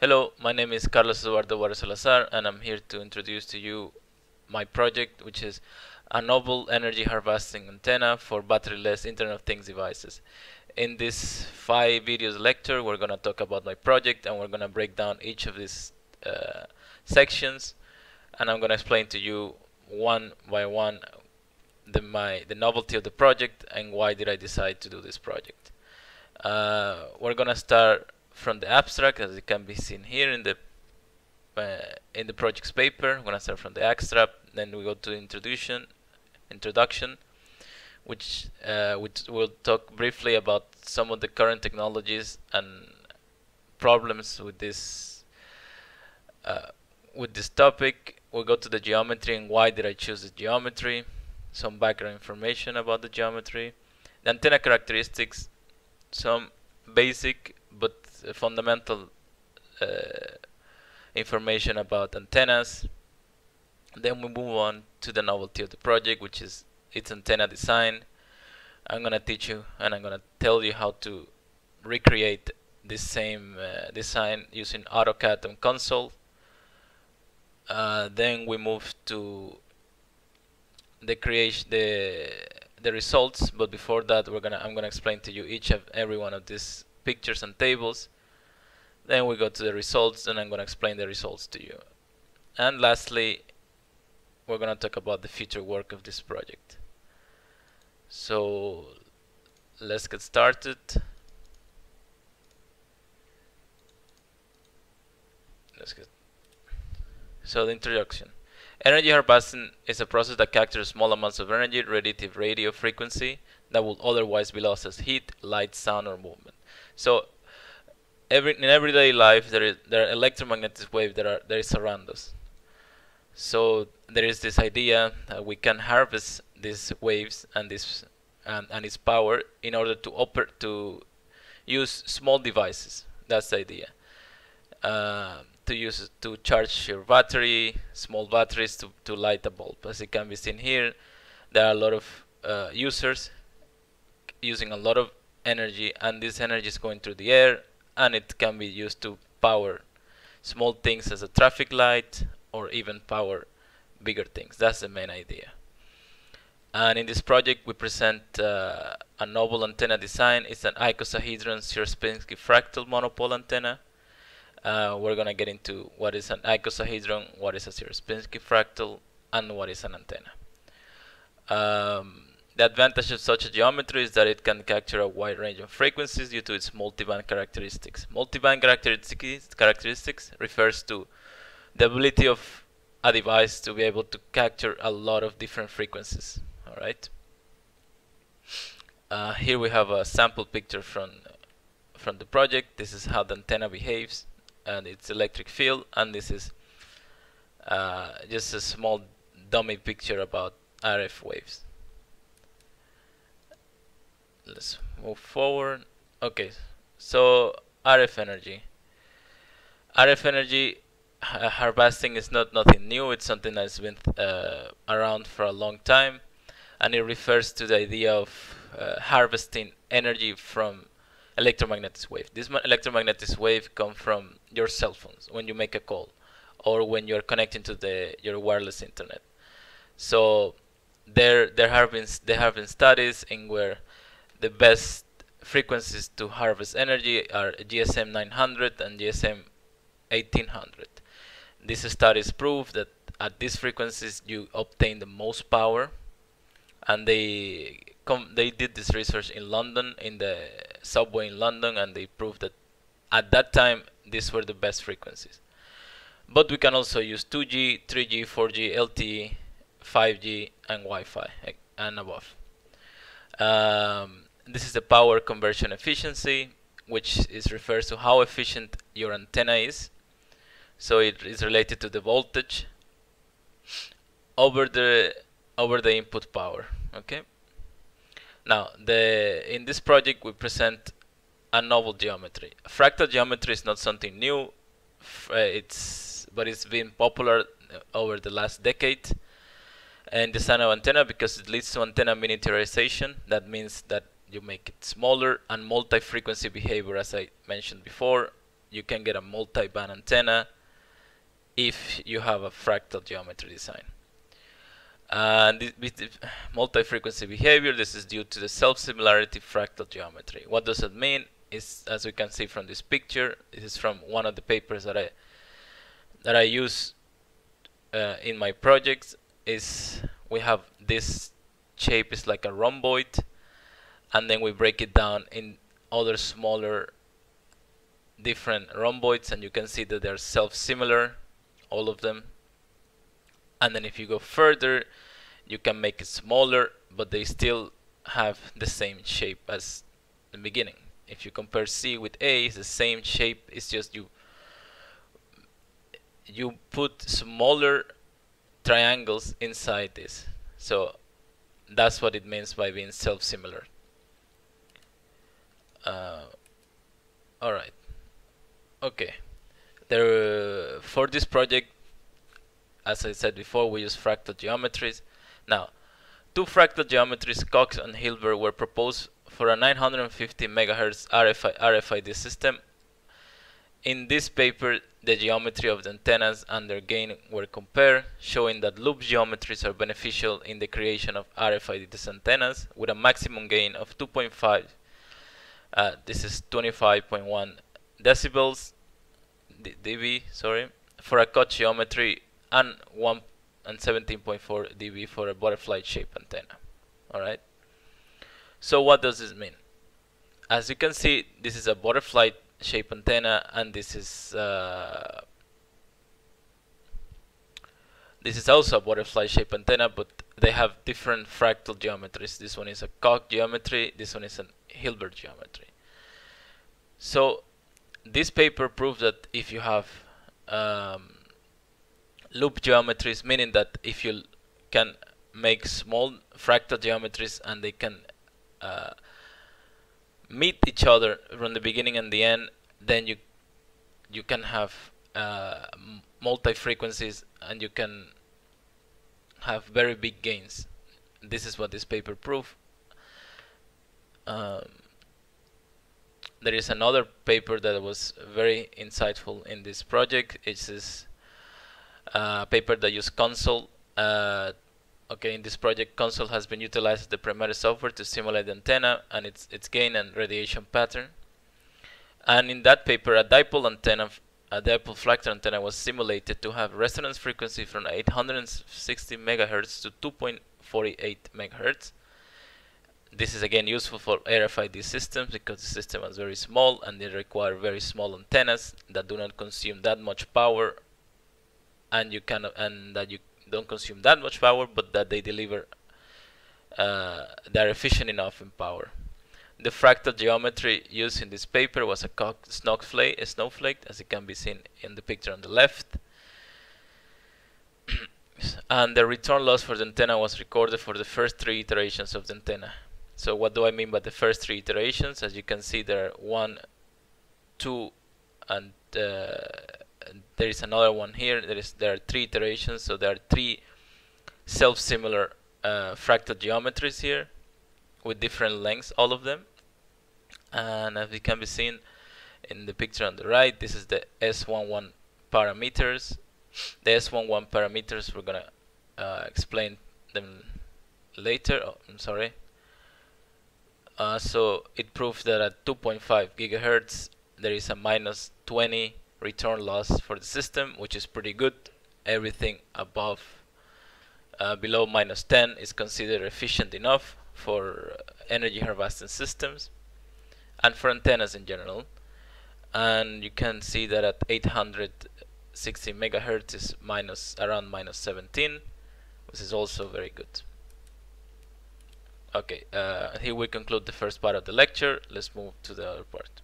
Hello, my name is Carlos Eduardo Juarez Salazar, and I'm here to introduce to you my project, which is a novel energy harvesting antenna for battery-less Internet of Things devices. In this 5 videos lecture, we're going to talk about my project, and we're going to break down each of these sections, and I'm going to explain to you one by one the novelty of the project and why did I decide to do this project. We're going to start from the abstract, as it can be seen here in the project's paper. I'm gonna start from the abstract, then we go to introduction, which will talk briefly about some of the current technologies and problems with this topic. We'll go to the geometry and why did I choose the geometry, some background information about the geometry, the antenna characteristics, some basic but fundamental uh, information about antennas. Then we move on to the novelty of the project, which is its antenna design. I'm gonna teach you and I'm gonna tell you how to recreate this same design using AutoCAD and console. Then we move to the creation, the results. But before that, I'm gonna explain to you each of every one of these pictures and tables. Then we go to the results, and I'm gonna explain the results to you. And lastly, we're gonna talk about the future work of this project. So let's get started. So the introduction. Energy harvesting is a process that captures small amounts of energy relative radio frequency that would otherwise be lost as heat, light, sound, or movement. So in everyday life, there are electromagnetic waves that is around us. So there is this idea that we can harvest these waves and its power in order to use small devices. That's the idea. To charge your battery, small batteries to light a bulb. As it can be seen here, there are a lot of users using a lot of energy, and this energy is going through the air, and it can be used to power small things as a traffic light or even power bigger things. That's the main idea. And in this project, we present a novel antenna design. It's an icosahedron Sierpinski fractal monopole antenna. We're gonna get into what is an icosahedron, what is a Sierpinski fractal, and what is an antenna. The advantage of such a geometry is that it can capture a wide range of frequencies due to its multiband characteristics. Multiband characteristics refers to the ability of a device to be able to capture a lot of different frequencies. Alright. Here we have a sample picture from the project. This is how the antenna behaves and its electric field, and this is just a small dummy picture about RF waves. Let's move forward. Okay, so RF energy. RF energy harvesting is nothing new. It's something that's been around for a long time, and it refers to the idea of harvesting energy from electromagnetic wave. This electromagnetic wave comes from your cell phones when you make a call, or when you're connecting to your wireless internet. So there have been studies in where the best frequencies to harvest energy are GSM 900 and GSM 1800. These studies prove that at these frequencies you obtain the most power, and they did this research in London, in the subway in London, and they proved that at that time these were the best frequencies. But we can also use 2G, 3G, 4G, LTE, 5G, and Wi-Fi and above. This is the power conversion efficiency, which refers to how efficient your antenna is. So it is related to the voltage over the input power. Okay. Now, in this project we present a novel geometry. Fractal geometry is not something new. But it's been popular over the last decade in design of antenna because it leads to antenna miniaturization. That means that you make it smaller, and multi-frequency behavior, as I mentioned before, you can get a multi-band antenna if you have a fractal geometry design. And this multi-frequency behavior, this is due to the self-similarity fractal geometry. What does it mean? Is, as we can see from this picture, this is from one of the papers that I use in my projects. Is we have this shape is like a rhomboid, and then we break it down in other smaller different rhomboids, and you can see that they're self-similar, all of them. And then if you go further, you can make it smaller, but they still have the same shape as the beginning. If you compare C with A, it's the same shape. It's just you put smaller triangles inside this. So that's what it means by being self-similar. All right. Okay. For this project, as I said before, we use fractal geometries. Now, two fractal geometries, Cox and Hilbert, were proposed for a 950 MHz RFID system. In this paper, the geometry of the antennas and their gain were compared, showing that loop geometries are beneficial in the creation of RFID antennas with a maximum gain of 2.5. This is 25.1 decibels dB, sorry, for a cut geometry, and 17.4 dB for a butterfly-shaped antenna. All right. So what does this mean? As you can see, this is a butterfly-shaped antenna, and this is also a butterfly-shaped antenna, but they have different fractal geometries. This one is a Koch geometry. This one is a Hilbert geometry. So this paper proves that if you have loop geometries, meaning that if you can make small fractal geometries and they can meet each other from the beginning and the end, then you can have multi-frequencies and you can have very big gains. This is what this paper proved. There is another paper that was very insightful in this project. It's this paper that used Console. Okay, in this project, Console has been utilized as the primary software to simulate the antenna and its gain and radiation pattern. And in that paper, a dipole fractal antenna was simulated to have resonance frequency from 860 MHz to 2.48 MHz. This is again useful for RFID systems because the system is very small and they require very small antennas that do not consume that much power, and that you don't consume that much power, but that they deliver they're efficient enough in power. The fractal geometry used in this paper was a snowflake, as it can be seen in the picture on the left. And the return loss for the antenna was recorded for the first 3 iterations of the antenna. So what do I mean by the first 3 iterations? As you can see, there are 1, 2, and there is another one here. There are 3 iterations, so there are 3 self-similar fractal geometries here with different lengths, all of them. And as it can be seen in the picture on the right, this is the S11 parameters. The S11 parameters, we're gonna explain them later. Oh, I'm sorry. So it proves that at 2.5 gigahertz there is a minus 20 return loss for the system, which is pretty good. Everything below minus 10 is considered efficient enough for energy harvesting systems and for antennas in general. And you can see that at 860 megahertz is around minus 17, which is also very good. Okay, here we conclude the first part of the lecture. Let's move to the other part.